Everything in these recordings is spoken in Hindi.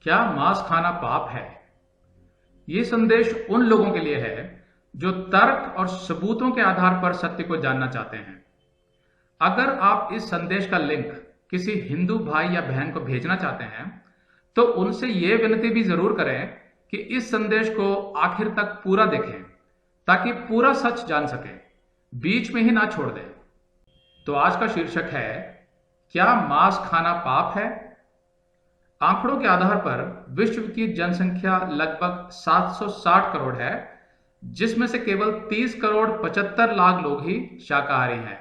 क्या मांस खाना पाप है? ये संदेश उन लोगों के लिए है जो तर्क और सबूतों के आधार पर सत्य को जानना चाहते हैं। अगर आप इस संदेश का लिंक किसी हिंदू भाई या बहन को भेजना चाहते हैं, तो उनसे यह विनती भी जरूर करें कि इस संदेश को आखिर तक पूरा देखें, ताकि पूरा सच जान सकें, बीच में ही ना छोड़ दें। तो आज का शीर्षक है, क्या मांस खाना पाप है? आंकड़ों के आधार पर विश्व की जनसंख्या लगभग 760 करोड़ है, जिसमें से केवल 30 करोड़ 75 लाख लोग ही शाकाहारी हैं।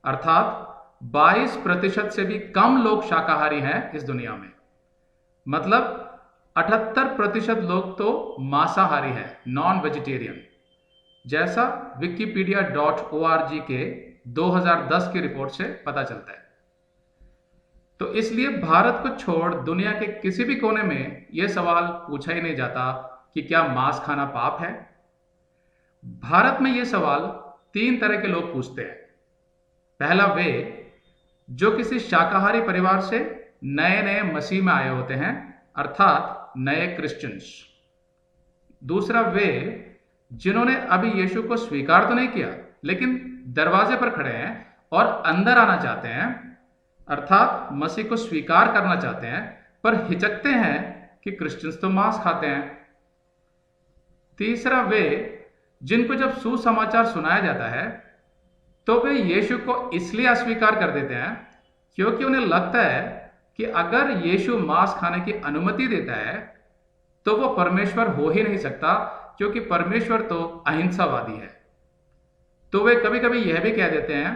अर्थात 22% से भी कम लोग शाकाहारी हैं इस दुनिया में। मतलब 78% लोग तो मांसाहारी हैं, नॉन वेजिटेरियन, जैसा wikipedia.org के 2010 की रिपोर्ट से पता चलता है। तो इसलिए भारत को छोड़ दुनिया के किसी भी कोने में यह सवाल पूछा ही नहीं जाता कि क्या मांस खाना पाप है। भारत में यह सवाल 3 तरह के लोग पूछते हैं। पहला, वे जो किसी शाकाहारी परिवार से नए नए मसीह में आए होते हैं, अर्थात नए क्रिश्चियंस। दूसरा, वे जिन्होंने अभी यीशु को स्वीकार तो नहीं किया, लेकिन दरवाजे पर खड़े हैं और अंदर आना चाहते हैं, अर्थात मसीह को स्वीकार करना चाहते हैं, पर हिचकते हैं कि क्रिश्चियंस तो मांस खाते हैं। तीसरा, वे जिनको जब सुसमाचार सुनाया जाता है तो वे यीशु को इसलिए अस्वीकार कर देते हैं क्योंकि उन्हें लगता है कि अगर यीशु मांस खाने की अनुमति देता है तो वो परमेश्वर हो ही नहीं सकता, क्योंकि परमेश्वर तो अहिंसावादी है। तो वे कभी कभी यह भी कह देते हैं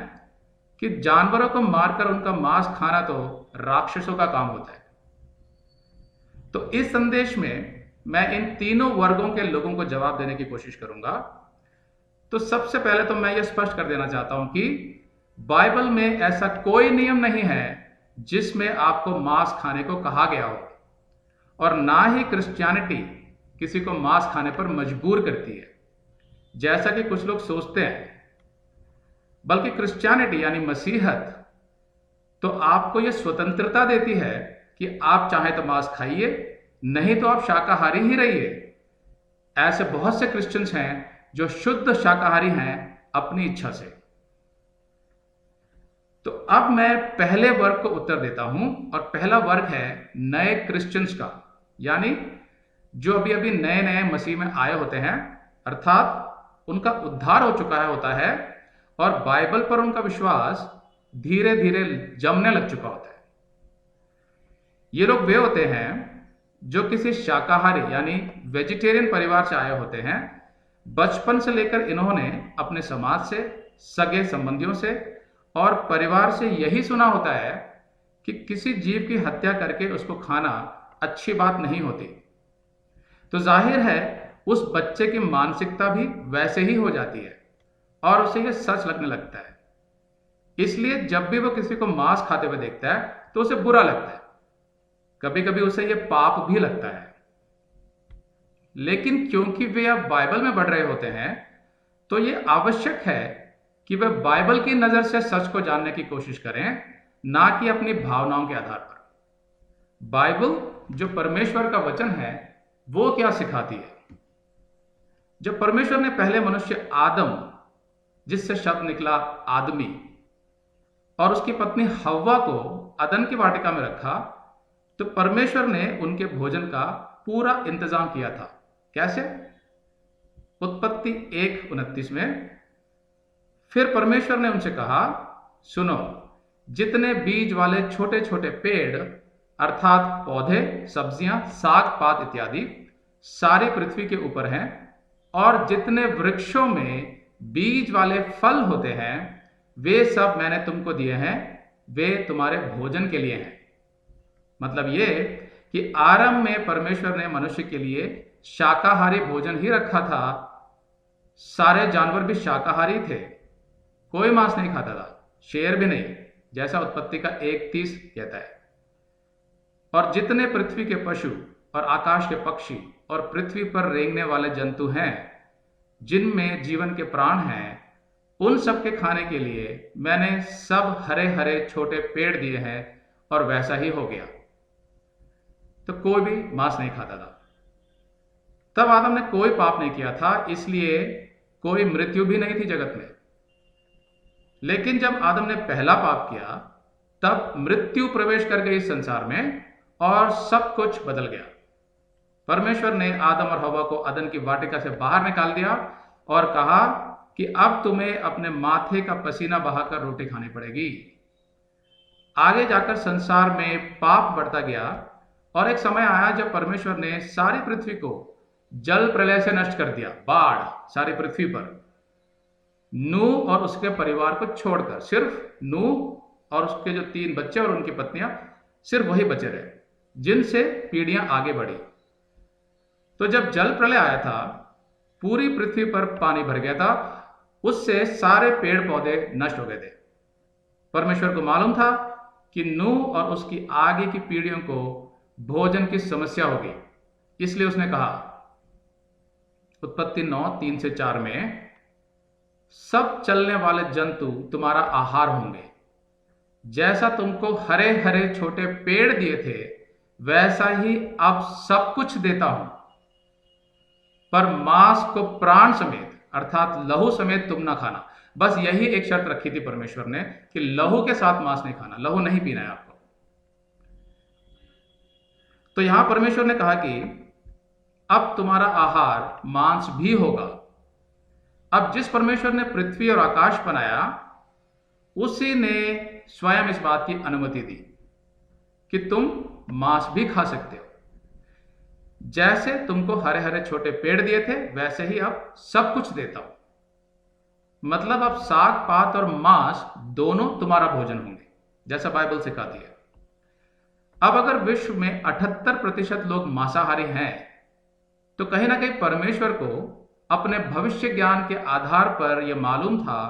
कि जानवरों को मारकर उनका मांस खाना तो राक्षसों का काम होता है। तो इस संदेश में मैं इन तीनों वर्गों के लोगों को जवाब देने की कोशिश करूंगा। तो सबसे पहले तो मैं यह स्पष्ट कर देना चाहता हूं कि बाइबल में ऐसा कोई नियम नहीं है जिसमें आपको मांस खाने को कहा गया हो, और ना ही क्रिश्चियनिटी किसी को मांस खाने पर मजबूर करती है, जैसा कि कुछ लोग सोचते हैं। बल्कि क्रिश्चियनिटी यानी मसीहत तो आपको यह स्वतंत्रता देती है कि आप चाहे तो मांस खाइए, नहीं तो आप शाकाहारी ही रहिए। ऐसे बहुत से क्रिश्चियंस हैं जो शुद्ध शाकाहारी हैं अपनी इच्छा से। तो अब मैं पहले वर्ग को उत्तर देता हूं, और पहला वर्ग है नए क्रिश्चियंस का, यानी जो अभी अभी नए नए मसीह में आए होते हैं, अर्थात उनका उद्धार हो चुका होता है और बाइबल पर उनका विश्वास धीरे धीरे जमने लग चुका होता है। ये लोग वे होते हैं जो किसी शाकाहारी यानी वेजिटेरियन परिवार से आए होते हैं। बचपन से लेकर इन्होंने अपने समाज से, सगे संबंधियों से और परिवार से यही सुना होता है कि किसी जीव की हत्या करके उसको खाना अच्छी बात नहीं होती। तो जाहिर है उस बच्चे की मानसिकता भी वैसे ही हो जाती है और उसे यह सच लगने लगता है। इसलिए जब भी वो किसी को मांस खाते हुए देखता है तो उसे बुरा लगता है, कभी कभी उसे यह पाप भी लगता है। लेकिन क्योंकि वे अब बाइबल में बढ़ रहे होते हैं, तो यह आवश्यक है कि वे बाइबल की नजर से सच को जानने की कोशिश करें, ना कि अपनी भावनाओं के आधार पर। बाइबल जो परमेश्वर का वचन है वो क्या सिखाती है? जब परमेश्वर ने पहले मनुष्य आदम, जिससे शब्द निकला आदमी, और उसकी पत्नी हव्वा को अदन की वाटिका में रखा, तो परमेश्वर ने उनके भोजन का पूरा इंतजाम किया था। कैसे? उत्पत्ति 1:29 में फिर परमेश्वर ने उनसे कहा, सुनो, जितने बीज वाले छोटे छोटे पेड़ अर्थात पौधे, सब्जियां, साग पात इत्यादि सारी पृथ्वी के ऊपर हैं, और जितने वृक्षों में बीज वाले फल होते हैं वे सब मैंने तुमको दिए हैं, वे तुम्हारे भोजन के लिए हैं। मतलब ये कि आरंभ में परमेश्वर ने मनुष्य के लिए शाकाहारी भोजन ही रखा था। सारे जानवर भी शाकाहारी थे, कोई मांस नहीं खाता था, शेर भी नहीं, जैसा उत्पत्ति का 1:30 कहता है। और जितने पृथ्वी के पशु और आकाश के पक्षी और पृथ्वी पर रेंगने वाले जंतु हैं, जिनमें जीवन के प्राण हैं, उन सब के खाने के लिए मैंने सब हरे हरे छोटे पेड़ दिए हैं, और वैसा ही हो गया। तो कोई भी मांस नहीं खाता था। तब आदम ने कोई पाप नहीं किया था, इसलिए कोई मृत्यु भी नहीं थी जगत में। लेकिन जब आदम ने पहला पाप किया, तब मृत्यु प्रवेश कर गई इस संसार में और सब कुछ बदल गया। परमेश्वर ने आदम और हवा को अदन की वाटिका से बाहर निकाल दिया और कहा कि अब तुम्हें अपने माथे का पसीना बहाकर रोटी खानी पड़ेगी। आगे जाकर संसार में पाप बढ़ता गया और एक समय आया जब परमेश्वर ने सारी पृथ्वी को जल प्रलय से नष्ट कर दिया। बाढ़ सारी पृथ्वी पर नूह और उसके परिवार को छोड़कर सिर्फ नूह और उसके जो 3 बच्चे और उनकी पत्नियां, सिर्फ वही बचे रहे जिनसे पीढ़ियां आगे बढ़ी। तो जब जल प्रलय आया था, पूरी पृथ्वी पर पानी भर गया था, उससे सारे पेड़ पौधे नष्ट हो गए थे। परमेश्वर को मालूम था कि नूह और उसकी आगे की पीढ़ियों को भोजन की समस्या होगी, इसलिए उसने कहा, उत्पत्ति 9:3-4 में, सब चलने वाले जंतु तुम्हारा आहार होंगे। जैसा तुमको हरे हरे छोटे पेड़ दिए थे, वैसा ही अब सब कुछ देता हूं, पर मांस को प्राण समेत अर्थात लहू समेत तुम ना खाना। बस यही एक शर्त रखी थी परमेश्वर ने कि लहू के साथ मांस नहीं खाना, लहू नहीं पीना है आपको। तो यहां परमेश्वर ने कहा कि अब तुम्हारा आहार मांस भी होगा। अब जिस परमेश्वर ने पृथ्वी और आकाश बनाया, उसी ने स्वयं इस बात की अनुमति दी कि तुम मांस भी खा सकते हो। जैसे तुमको हरे हरे छोटे पेड़ दिए थे, वैसे ही अब सब कुछ देता हूं। मतलब अब साग पात और मांस दोनों तुम्हारा भोजन होंगे, जैसा बाइबल सिखाती है। अब अगर विश्व में 78% लोग मांसाहारी हैं, तो कहीं ना कहीं परमेश्वर को अपने भविष्य ज्ञान के आधार पर यह मालूम था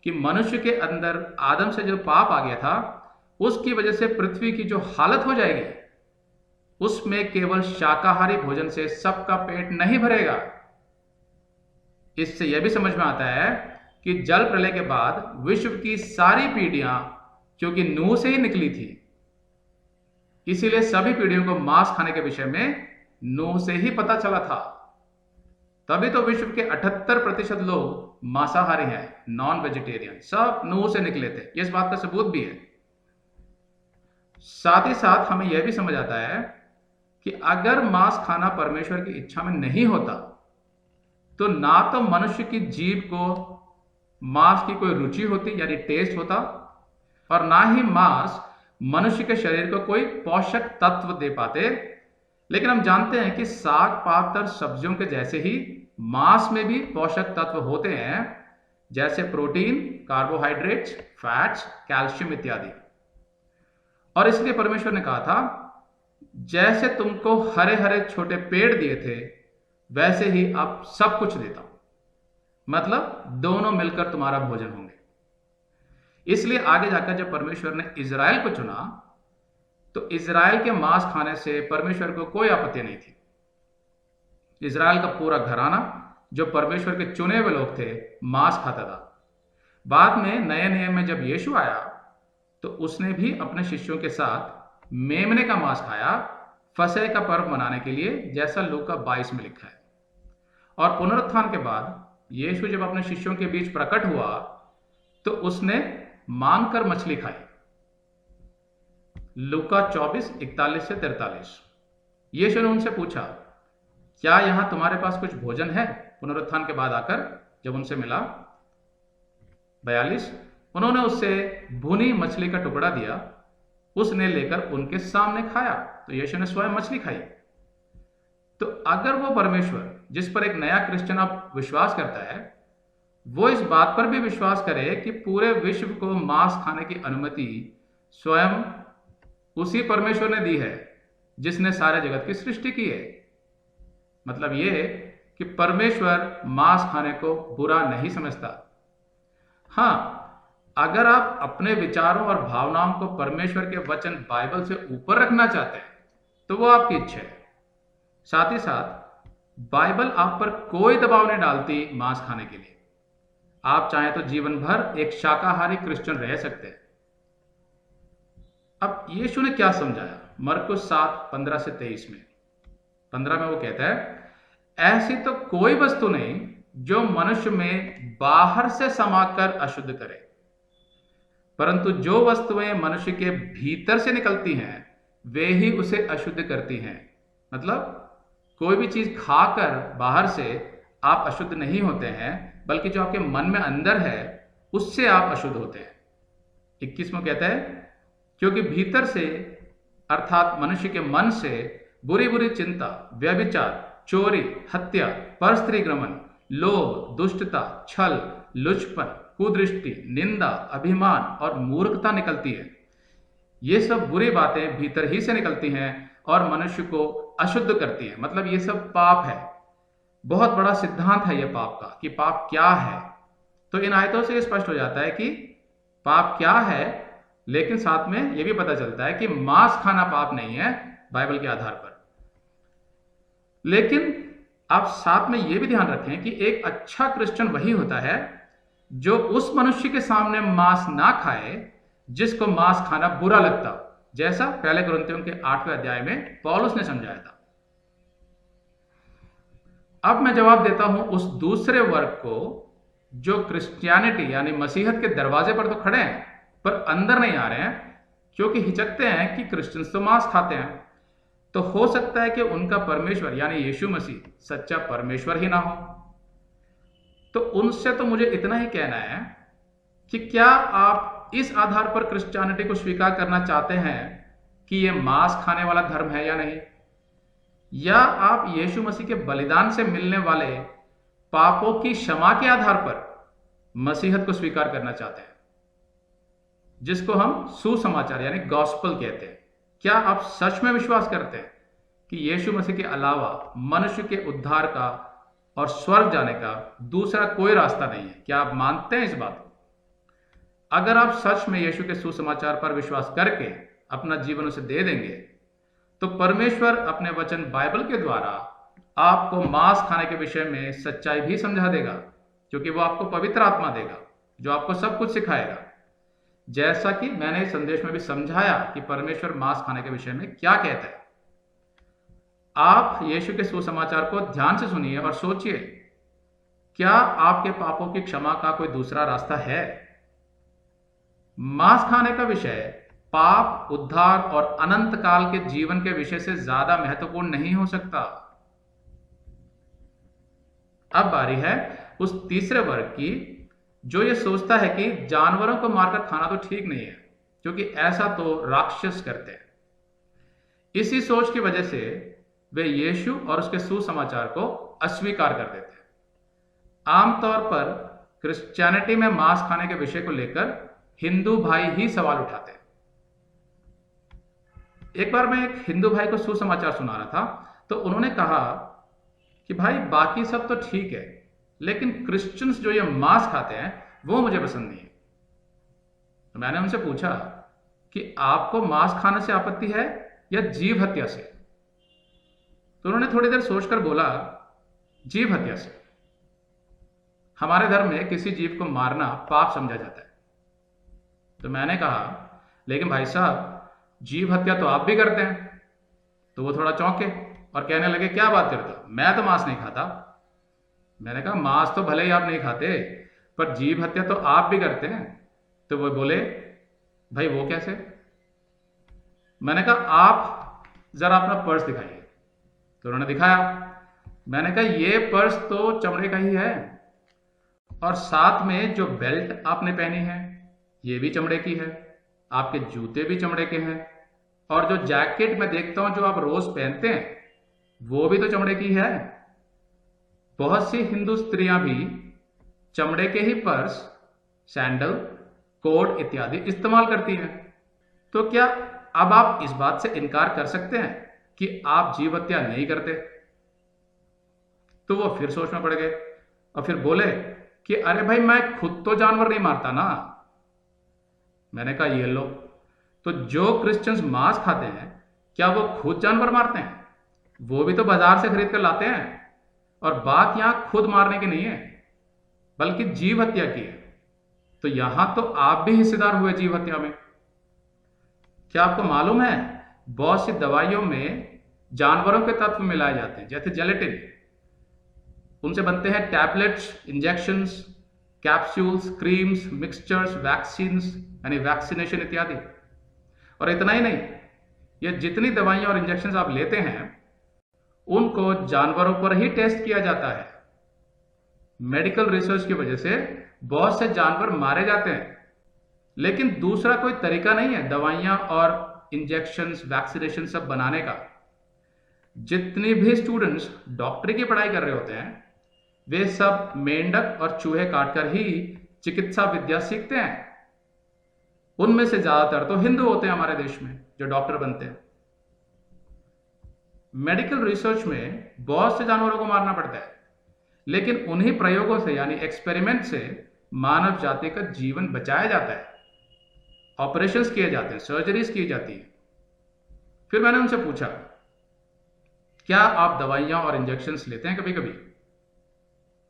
कि मनुष्य के अंदर आदम से जो पाप आ गया था, उसकी वजह से पृथ्वी की जो हालत हो जाएगी, उसमें केवल शाकाहारी भोजन से सबका पेट नहीं भरेगा। इससे यह भी समझ में आता है कि जल प्रलय के बाद विश्व की सारी पीढ़ियां, क्योंकि नूह से ही निकली थी, इसीलिए सभी पीढ़ियों को मांस खाने के विषय में नूह से ही पता चला था। तभी तो विश्व के 78% लोग मांसाहारी हैं, नॉन वेजिटेरियन, सब नूह से निकले थे। इस बात का सबूत भी है। साथ ही साथ हमें यह भी समझ आता है कि अगर मांस खाना परमेश्वर की इच्छा में नहीं होता, तो ना तो मनुष्य की जीभ को मांस की कोई रुचि होती, यानी टेस्ट होता, और ना ही मांस मनुष्य के शरीर को कोई पोषक तत्व दे पाते। लेकिन हम जानते हैं कि साग पात और सब्जियों के जैसे ही मांस में भी पोषक तत्व होते हैं, जैसे प्रोटीन, कार्बोहाइड्रेट्स, फैट्स, कैल्शियम इत्यादि। और इसलिए परमेश्वर ने कहा था, जैसे तुमको हरे हरे छोटे पेड़ दिए थे, वैसे ही अब सब कुछ देता हूं। मतलब दोनों मिलकर तुम्हारा भोजन होंगे। इसलिए आगे जाकर जब परमेश्वर ने इजराइल को चुना, तो इजराइल के मांस खाने से परमेश्वर को कोई आपत्ति नहीं थी। इजराइल का पूरा घराना, जो परमेश्वर के चुने हुए लोग थे, मांस खाता था। बाद में नए नियम में जब यीशु आया, तो उसने भी अपने शिष्यों के साथ मेमने का मांस खाया, फसह का पर्व मनाने के लिए, जैसा लूका 22 में लिखा है। और पुनरुत्थान के बाद यीशु जब अपने शिष्यों के बीच प्रकट हुआ, तो उसने मांगकर मछली खाई। लूका 24:41-43। यीशु ने उनसे पूछा, क्या यहां तुम्हारे पास कुछ भोजन है? पुनरुत्थान के बाद आकर जब उनसे मिला। 42, उन्होंने उससे भुनी मछली का टुकड़ा दिया, उसने लेकर उनके सामने खाया। तो यीशु ने स्वयं मछली खाई। तो अगर वो परमेश्वर जिस पर एक नया क्रिश्चियन अब विश्वास करता है, वो इस बात पर भी विश्वास करे कि पूरे विश्व को मांस खाने की अनुमति स्वयं उसी परमेश्वर ने दी है जिसने सारे जगत की सृष्टि की है, मतलब ये कि परमेश्वर मांस खाने को बुरा नहीं समझता। हां, अगर आप अपने विचारों और भावनाओं को परमेश्वर के वचन बाइबल से ऊपर रखना चाहते हैं, तो वो आपकी इच्छा है। साथ ही साथ बाइबल आप पर कोई दबाव नहीं डालती मांस खाने के लिए। आप चाहें तो जीवन भर एक शाकाहारी क्रिश्चियन रह सकते हैं। अब यीशु ने क्या समझाया, मरकुस 7:15-23 में। 15 में वो कहता है, ऐसी तो कोई वस्तु नहीं जो मनुष्य में बाहर से समाकर अशुद्ध करे, परंतु जो वस्तुएं मनुष्य के भीतर से निकलती हैं वे ही उसे अशुद्ध करती हैं। मतलब कोई भी चीज खाकर बाहर से आप अशुद्ध नहीं होते हैं, बल्कि जो आपके मन में अंदर है उससे आप अशुद्ध होते हैं। 21 में कहता है, क्योंकि भीतर से अर्थात मनुष्य के मन से बुरी बुरी चिंता, व्यभिचार, चोरी, हत्या, परस्त्रीगमन, लोभ, दुष्टता, छल, लुचपन, कुदृष्टि, निंदा, अभिमान और मूर्खता निकलती है। ये सब बुरी बातें भीतर ही से निकलती हैं और मनुष्य को अशुद्ध करती है। मतलब ये सब पाप है। बहुत बड़ा सिद्धांत है ये पाप का, कि पाप क्या है। तो इन आयतों से ये स्पष्ट हो जाता है कि पाप क्या है, लेकिन साथ में ये भी पता चलता है कि मांस खाना पाप नहीं है बाइबल के आधार पर। लेकिन आप साथ में ये भी ध्यान रखें कि एक अच्छा क्रिश्चियन वही होता है जो उस मनुष्य के सामने मांस ना खाए जिसको मांस खाना बुरा लगता, जैसा पहले कुरिन्थियों के 8वें अध्याय में पौलुस ने समझाया था। अब मैं जवाब देता हूं उस दूसरे वर्ग को जो क्रिश्चियनिटी यानी मसीहत के दरवाजे पर तो खड़े हैं पर अंदर नहीं आ रहे हैं, क्योंकि हिचकते हैं कि क्रिश्चियंस तो मांस खाते हैं। तो हो सकता है कि उनका परमेश्वर यानी यीशु मसीह सच्चा परमेश्वर ही ना हो। तो उनसे तो मुझे इतना ही कहना है कि क्या आप इस आधार पर क्रिश्चियनिटी को स्वीकार करना चाहते हैं कि यह मांस खाने वाला धर्म है या नहीं, या आप यीशु मसीह के बलिदान से मिलने वाले पापों की क्षमा के आधार पर मसीहत को स्वीकार करना चाहते हैं, जिसको हम सुसमाचार यानी गॉस्पल कहते हैं। क्या आप सच में विश्वास करते हैं कि यीशु मसीह के अलावा मनुष्य के उद्धार का और स्वर्ग जाने का दूसरा कोई रास्ता नहीं है? क्या आप मानते हैं इस बात को? अगर आप सच में यीशु के सुसमाचार पर विश्वास करके अपना जीवन उसे दे देंगे, तो परमेश्वर अपने वचन बाइबल के द्वारा आपको मांस खाने के विषय में सच्चाई भी समझा देगा, क्योंकि वो आपको पवित्र आत्मा देगा जो आपको सब कुछ सिखाएगा। जैसा कि मैंने इस संदेश में भी समझाया कि परमेश्वर मांस खाने के विषय में क्या कहता है। आप यीशु के सुसमाचार को ध्यान से सुनिए और सोचिए, क्या आपके पापों की क्षमा का कोई दूसरा रास्ता है? मांस खाने का विषय पाप, उद्धार और अनंत काल के जीवन के विषय से ज्यादा महत्वपूर्ण नहीं हो सकता। अब बारी है उस तीसरे वर्ग की जो ये सोचता है कि जानवरों को मारकर खाना तो ठीक नहीं है, क्योंकि ऐसा तो राक्षस करते हैं। इसी सोच की वजह से वे यीशु और उसके सुसमाचार को अस्वीकार कर देते हैं। आमतौर पर क्रिश्चियनिटी में मांस खाने के विषय को लेकर हिंदू भाई ही सवाल उठाते हैं। एक बार मैं एक हिंदू भाई को सुसमाचार सुना रहा था, तो उन्होंने कहा कि भाई बाकी सब तो ठीक है, लेकिन क्रिश्चियंस जो ये मांस खाते हैं वो मुझे पसंद नहीं है। तो मैंने उनसे पूछा कि आपको मांस खाने से आपत्ति है या जीव हत्या से? तो उन्होंने थोड़ी देर सोचकर बोला, जीव हत्या से। हमारे धर्म में किसी जीव को मारना पाप समझा जाता है। तो मैंने कहा, लेकिन भाई साहब जीव हत्या तो आप भी करते हैं। तो वो थोड़ा चौंके और कहने लगे, क्या बात करते हो, मैं तो मांस नहीं खाता। मैंने कहा, मांस तो भले ही आप नहीं खाते, पर जीव हत्या तो आप भी करते हैं। तो वो बोले, भाई वो कैसे? मैंने कहा, आप जरा अपना पर्स दिखाइए। तो उन्होंने दिखाया। मैंने कहा, ये पर्स तो चमड़े का ही है, और साथ में जो बेल्ट आपने पहनी है ये भी चमड़े की है, आपके जूते भी चमड़े के हैं, और जो जैकेट मैं देखता हूं जो आप रोज पहनते हैं वो भी तो चमड़े की है। बहुत सी हिंदू स्त्रियां भी चमड़े के ही पर्स, सैंडल, कोट इत्यादि इस्तेमाल करती हैं। तो क्या अब आप इस बात से इनकार कर सकते हैं कि आप जीव हत्या नहीं करते? तो वो फिर सोच में पड़ गए और फिर बोले कि अरे भाई मैं खुद तो जानवर नहीं मारता ना। मैंने कहा, ये लो, तो जो क्रिश्चियंस मांस खाते हैं क्या वो खुद जानवर मारते हैं? वो भी तो बाजार से खरीद कर लाते हैं। और बात यहां खुद मारने की नहीं है, बल्कि जीव हत्या की है। तो यहां तो आप भी हिस्सेदार हुए जीव हत्या में। क्या आपको मालूम है, बहुत सी दवाइयों में जानवरों के तत्व मिलाए जाते हैं, जैसे जेलेटिन। उनसे बनते हैं tablets, injections, capsules, creams, mixtures, vaccines यानी वैक्सीनेशन इत्यादि। और इतना ही नहीं, ये जितनी दवाइयां और इंजेक्शंस आप लेते हैं उनको जानवरों पर ही टेस्ट किया जाता है। मेडिकल रिसर्च की वजह से बहुत से जानवर मारे जाते हैं, लेकिन दूसरा कोई तरीका नहीं है दवाइयां और इंजेक्शंस, वैक्सीनेशन सब बनाने का। जितनी भी स्टूडेंट्स डॉक्टरी की पढ़ाई कर रहे होते हैं वे सब मेंढक और चूहे काटकर ही चिकित्सा विद्या सीखते हैं। उनमें से ज्यादातर तो हिंदू होते हैं हमारे देश में जो डॉक्टर बनते हैं। मेडिकल रिसर्च में बहुत से जानवरों को मारना पड़ता है, लेकिन उन्हीं प्रयोगों से यानी एक्सपेरिमेंट से मानव जाति का जीवन बचाया जाता है। ऑपरेशंस किए जाते हैं, सर्जरीज की जाती है। फिर मैंने उनसे पूछा, क्या आप दवाइयां और इंजेक्शंस लेते हैं कभी कभी?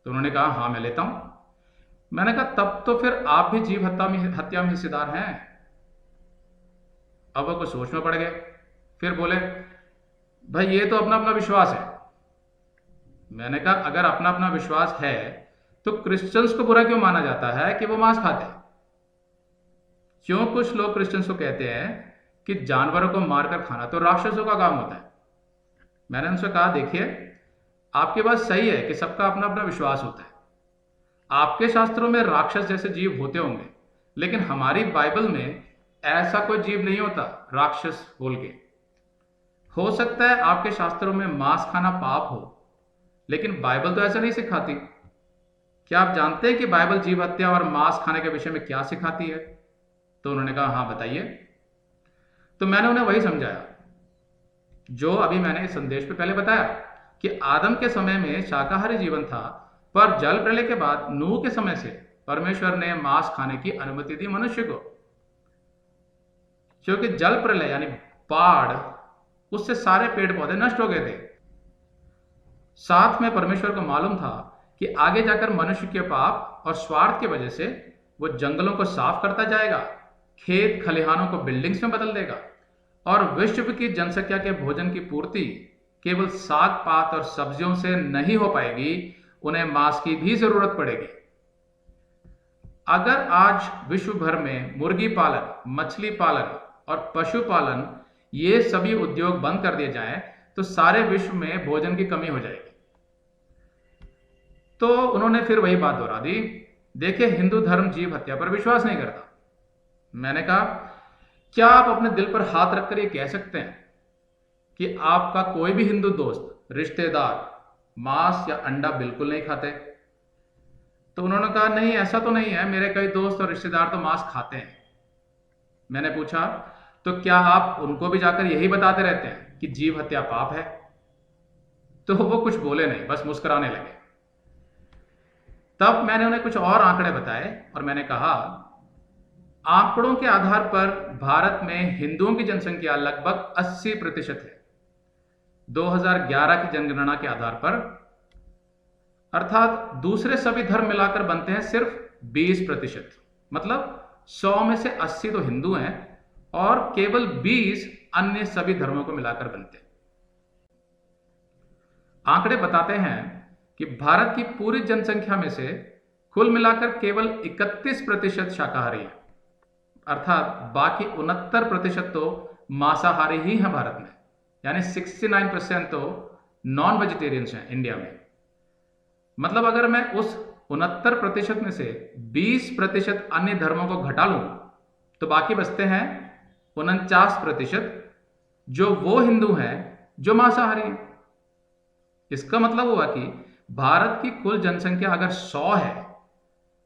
तो उन्होंने कहा, हाँ मैं लेता हूं। मैंने कहा, तब तो फिर आप भी जीव हत्या में हिस्सेदार हैं। अब वो कुछ सोच में पड़ गए। फिर बोले, भाई ये तो अपना अपना विश्वास है। मैंने कहा, अगर अपना अपना विश्वास है तो क्रिश्चियंस को बुरा क्यों माना जाता है कि वो मांस खाते हैं? क्यों कुछ लोग क्रिश्चियंस को कहते हैं कि जानवरों को मारकर खाना तो राक्षसों का काम होता है? मैंने उनसे कहा, देखिए आपकी बात सही है कि सबका अपना अपना विश्वास होता है। आपके शास्त्रों में राक्षस जैसे जीव होते होंगे, लेकिन हमारी बाइबल में ऐसा कोई जीव नहीं होता राक्षस बोल के। हो सकता है आपके शास्त्रों में मांस खाना पाप हो, लेकिन बाइबल तो ऐसा नहीं सिखाती। क्या आप जानते हैं कि बाइबल जीव हत्या और मांस खाने के विषय में क्या सिखाती है? तो उन्होंने कहा, हाँ बताइए। तो मैंने उन्हें वही समझाया जो अभी मैंने इस संदेश में पहले बताया कि आदम के समय में शाकाहारी जीवन था, पर जल प्रलय के बाद नूह के समय से परमेश्वर ने मांस खाने की अनुमति दी मनुष्य को। क्योंकि जल प्रलय यानी बाढ़, उससे सारे पेड़ पौधे नष्ट हो गए थे। साथ में परमेश्वर को मालूम था कि आगे जाकर मनुष्य के पाप और स्वार्थ की वजह से वो जंगलों को साफ करता जाएगा, खेत खलिहानों को बिल्डिंग्स में बदल देगा, और विश्व की जनसंख्या के भोजन की पूर्ति केवल साग पात और सब्जियों से नहीं हो पाएगी, उन्हें मांस की भी जरूरत पड़ेगी। अगर आज विश्व भर में मुर्गी पालन, मछली पालन और पशुपालन ये सभी उद्योग बंद कर दिए जाएं, तो सारे विश्व में भोजन की कमी हो जाएगी। तो उन्होंने फिर वही बात दोहरा दी, देखिए हिंदू धर्म जीव हत्या पर विश्वास नहीं करता। मैंने कहा, क्या आप अपने दिल पर हाथ रखकर ये कह सकते हैं कि आपका कोई भी हिंदू दोस्त, रिश्तेदार मांस या अंडा बिल्कुल नहीं खाते? तो उन्होंने कहा, नहीं ऐसा तो नहीं है, मेरे कई दोस्त और रिश्तेदार तो मांस खाते हैं। मैंने पूछा, तो क्या आप उनको भी जाकर यही बताते रहते हैं कि जीव हत्या पाप है? तो वो कुछ बोले नहीं, बस मुस्कुराने लगे। तब मैंने उन्हें कुछ और आंकड़े बताए और मैंने कहा, आंकड़ों के आधार पर भारत में हिंदुओं की जनसंख्या लगभग 80% है। 2011 की जनगणना के आधार पर, अर्थात दूसरे सभी धर्म मिलाकर बनते हैं सिर्फ 20%। मतलब 100 में से 80 तो हिंदू हैं और केवल 20 अन्य सभी धर्मों को मिलाकर बनते हैं। आंकड़े बताते हैं कि भारत की पूरी जनसंख्या में से कुल मिलाकर केवल 31% शाकाहारी है, अर्थात बाकी 69% तो मांसाहारी ही हैं भारत में, यानी 69% तो नॉन वेजिटेरियंस हैं इंडिया में। मतलब अगर मैं उस 69% में से 20% अन्य धर्मों को घटा लूं तो बाकी बचते हैं 49% जो वो हिंदू हैं जो मांसाहारी हैं। इसका मतलब हुआ कि भारत की कुल जनसंख्या अगर 100 है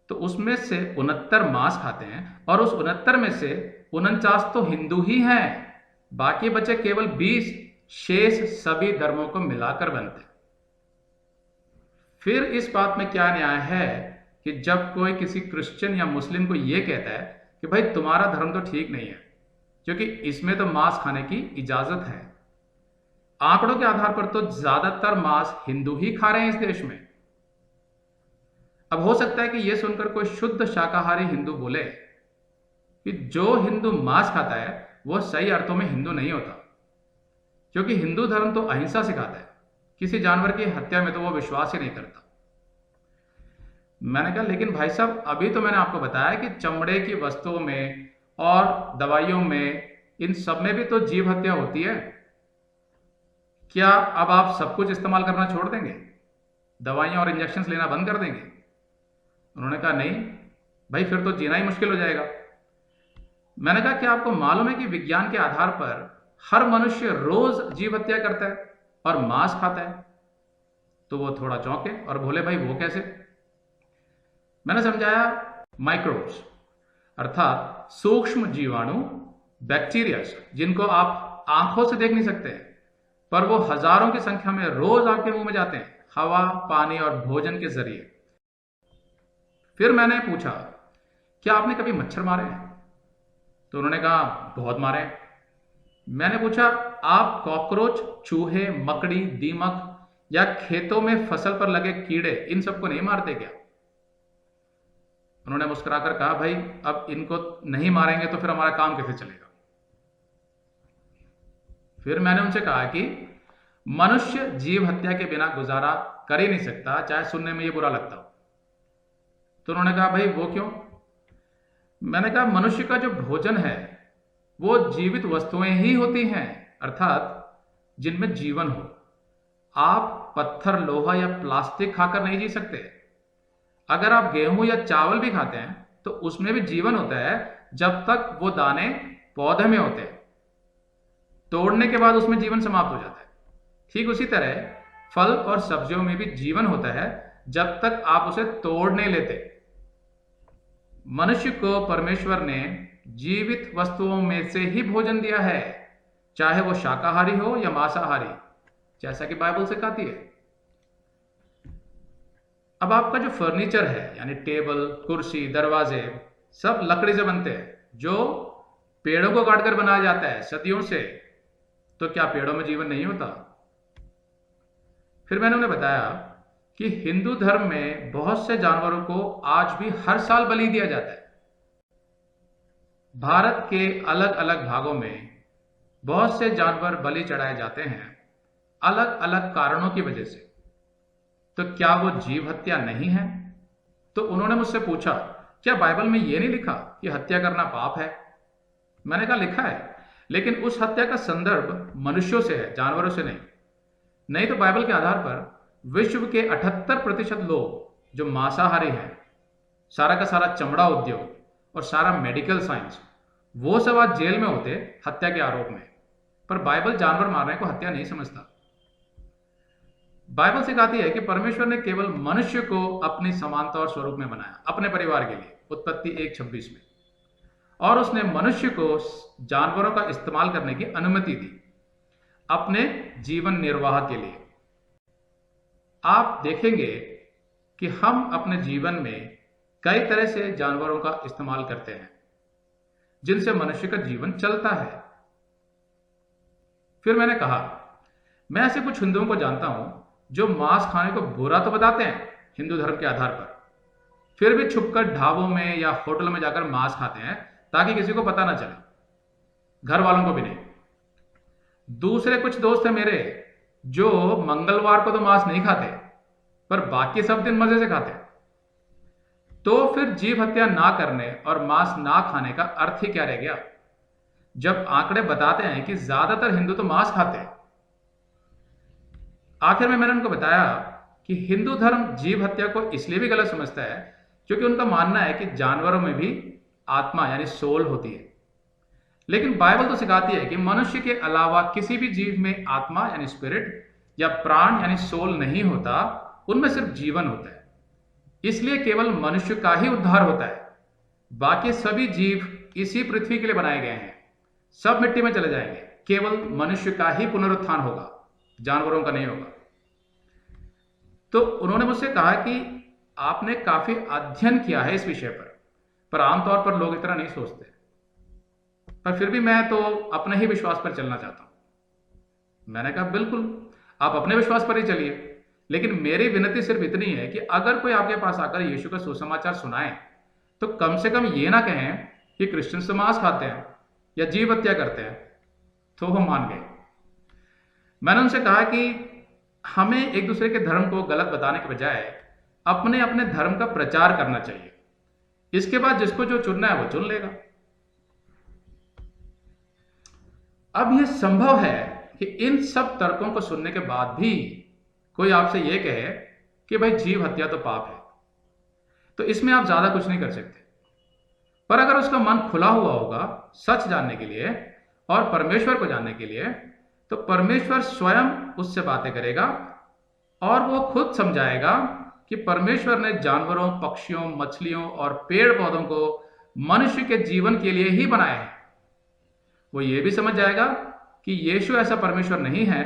तो उसमें से 69 मांस खाते हैं और उस 69 में से 49 तो हिंदू ही हैं, बाकी बचे केवल 20 शेष सभी धर्मों को मिलाकर बनते हैं। फिर इस बात में क्या न्याय है कि जब कोई किसी क्रिश्चियन या मुस्लिम को यह कहता है कि भाई तुम्हारा धर्म तो ठीक नहीं है क्योंकि इसमें तो मांस खाने की इजाजत है। आंकड़ों के आधार पर तो ज्यादातर मांस हिंदू ही खा रहे हैं इस देश में। अब हो सकता है कि यह सुनकर कोई शुद्ध शाकाहारी हिंदू बोले कि जो हिंदू मांस खाता है वो सही अर्थों में हिंदू नहीं होता, क्योंकि हिंदू धर्म तो अहिंसा सिखाता है, किसी जानवर की हत्या में तो वो विश्वास ही नहीं करता। मैंने कहा लेकिन भाई साहब, अभी तो मैंने आपको बताया कि चमड़े की वस्तुओं में और दवाइयों में, इन सब में भी तो जीव हत्या होती है। क्या अब आप सब कुछ इस्तेमाल करना छोड़ देंगे, दवाइयां और इंजेक्शन लेना बंद कर देंगे? उन्होंने कहा नहीं भाई, फिर तो जीना ही मुश्किल हो जाएगा। मैंने कहा क्या आपको मालूम है कि विज्ञान के आधार पर हर मनुष्य रोज जीव हत्या करता है और मांस खाता है? तो वो थोड़ा चौंके और बोले भाई वो कैसे? मैंने समझाया माइक्रोब्स अर्थात सूक्ष्म जीवाणु, बैक्टीरिया, जिनको आप आंखों से देख नहीं सकते पर वो हजारों की संख्या में रोज आपके मुंह में जाते हैं, हवा, पानी और भोजन के जरिए। फिर मैंने पूछा क्या आपने कभी मच्छर मारे हैं? तो उन्होंने कहा बहुत मारे हैं। मैंने पूछा आप कॉकरोच, चूहे, मकड़ी, दीमक या खेतों में फसल पर लगे कीड़े, इन सबको नहीं मारते क्या? उन्होंने मुस्कुराकर कहा भाई अब इनको नहीं मारेंगे तो फिर हमारा काम कैसे चलेगा? फिर मैंने उनसे कहा कि मनुष्य जीव हत्या के बिना गुजारा कर ही नहीं सकता, चाहे सुनने में ये बुरा लगता हो। तो उन्होंने कहा भाई वो क्यों? मैंने कहा मनुष्य का जो भोजन है वो जीवित वस्तुएं ही होती हैं, अर्थात जिनमें जीवन हो। आप पत्थर, लोहा या प्लास्टिक खाकर नहीं जी सकते। अगर आप गेहूं या चावल भी खाते हैं तो उसमें भी जीवन होता है जब तक वो दाने पौधे में होते हैं। तोड़ने के बाद उसमें जीवन समाप्त हो जाता है। ठीक उसी तरह फल और सब्जियों में भी जीवन होता है जब तक आप उसे तोड़ नहीं लेते। मनुष्य को परमेश्वर ने जीवित वस्तुओं में से ही भोजन दिया है, चाहे वो शाकाहारी हो या मांसाहारी, जैसा कि बाइबल सिखाती है। अब आपका जो फर्नीचर है यानी टेबल, कुर्सी, दरवाजे, सब लकड़ी से बनते हैं, जो पेड़ों को काटकर बनाया जाता है सदियों से। तो क्या पेड़ों में जीवन नहीं होता? फिर मैंने उन्हें बताया कि हिंदू धर्म में बहुत से जानवरों को आज भी हर साल बलि दिया जाता है। भारत के अलग अलग भागों में बहुत से जानवर बलि चढ़ाए जाते हैं अलग अलग कारणों की वजह से। तो क्या वो जीव हत्या नहीं है? तो उन्होंने मुझसे पूछा क्या बाइबल में यह नहीं लिखा कि हत्या करना पाप है? मैंने कहा लिखा है, लेकिन उस हत्या का संदर्भ मनुष्यों से है, जानवरों से नहीं। नहीं तो बाइबल के आधार पर विश्व के 78% लोग जो मांसाहारी हैं, सारा का सारा चमड़ा उद्योग और सारा मेडिकल साइंस, वो सब आज जेल में होते हत्या के आरोप में। पर बाइबल जानवर मारने को हत्या नहीं समझता। बाइबल सिखाती है कि परमेश्वर ने केवल मनुष्य को अपनी समानता और स्वरूप में बनाया, अपने परिवार के लिए, उत्पत्ति 1:26 में। और उसने मनुष्य को जानवरों का इस्तेमाल करने की अनुमति दी अपने जीवन निर्वाह के लिए। आप देखेंगे कि हम अपने जीवन में कई तरह से जानवरों का इस्तेमाल करते हैं जिनसे मनुष्य का जीवन चलता है। फिर मैंने कहा मैं ऐसे कुछ हिंदुओं को जानता हूं जो मांस खाने को बुरा तो बताते हैं हिंदू धर्म के आधार पर, फिर भी छुपकर ढाबों में या होटल में जाकर मांस खाते हैं ताकि किसी को पता ना चले, घर वालों को भी नहीं। दूसरे कुछ दोस्त हैं मेरे जो मंगलवार को तो मांस नहीं खाते पर बाकी सब दिन मजे से खाते। तो फिर जीव हत्या ना करने और मांस ना खाने का अर्थ ही क्या रह गया, जब आंकड़े बताते हैं कि ज्यादातर हिंदू तो मांस खाते हैं। आखिर में मैंने उनको बताया कि हिंदू धर्म जीव हत्या को इसलिए भी गलत समझता है क्योंकि उनका मानना है कि जानवरों में भी आत्मा यानी सोल होती है। लेकिन बाइबल तो सिखाती है कि मनुष्य के अलावा किसी भी जीव में आत्मा यानी स्पिरिट या प्राण यानी सोल नहीं होता, उनमें सिर्फ जीवन होता है। इसलिए केवल मनुष्य का ही उद्धार होता है। बाकी सभी जीव इसी पृथ्वी के लिए बनाए गए हैं, सब मिट्टी में चले जाएंगे। केवल मनुष्य का ही पुनरुत्थान होगा, जानवरों का नहीं होगा। तो उन्होंने मुझसे कहा कि आपने काफी अध्ययन किया है इस विषय पर आमतौर पर लोग इतना नहीं सोचते। पर फिर भी मैं तो अपने ही विश्वास पर चलना चाहता हूं। मैंने कहा बिल्कुल, आप अपने विश्वास पर ही चलिए, लेकिन मेरी विनती सिर्फ इतनी है कि अगर कोई आपके पास आकर यीशु का सुसमाचार सुनाए तो कम से कम ये ना कहें कि क्रिश्चियन तो मांस खाते हैं या जीव हत्या करते हैं। तो वो मान गए। मैंने उनसे कहा कि हमें एक दूसरे के धर्म को गलत बताने के बजाय अपने अपने धर्म का प्रचार करना चाहिए। इसके बाद जिसको जो चुनना है वो चुन लेगा। अब यह संभव है कि इन सब तर्कों को सुनने के बाद भी कोई आपसे यह कहे कि भाई जीव हत्या तो पाप है, तो इसमें आप ज्यादा कुछ नहीं कर सकते। पर अगर उसका मन खुला हुआ होगा सच जानने के लिए और परमेश्वर को जानने के लिए, तो परमेश्वर स्वयं उससे बातें करेगा और वो खुद समझाएगा कि परमेश्वर ने जानवरों, पक्षियों, मछलियों और पेड़ पौधों को मनुष्य के जीवन के लिए ही बनाया है। वो ये भी समझ जाएगा कि यीशु ऐसा परमेश्वर नहीं है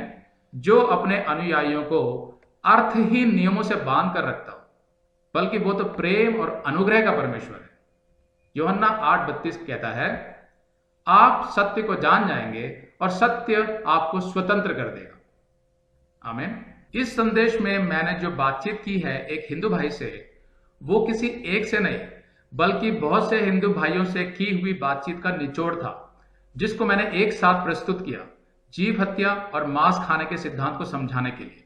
जो अपने अनुयायियों को अर्थहीन नियमों से बांध कर रखता हो, बल्कि वो तो प्रेम और अनुग्रह का परमेश्वर है। यूहन्ना 8:32 कहता है, आप सत्य को जान जाएंगे और सत्य आपको स्वतंत्र कर देगा। आमीन। इस संदेश में मैंने जो बातचीत की है एक हिंदू भाई से, वो किसी एक से नहीं बल्कि बहुत से हिंदू भाइयों से की हुई बातचीत का निचोड़ था, जिसको मैंने एक साथ प्रस्तुत किया जीव हत्या और मांस खाने के सिद्धांत को समझाने के लिए।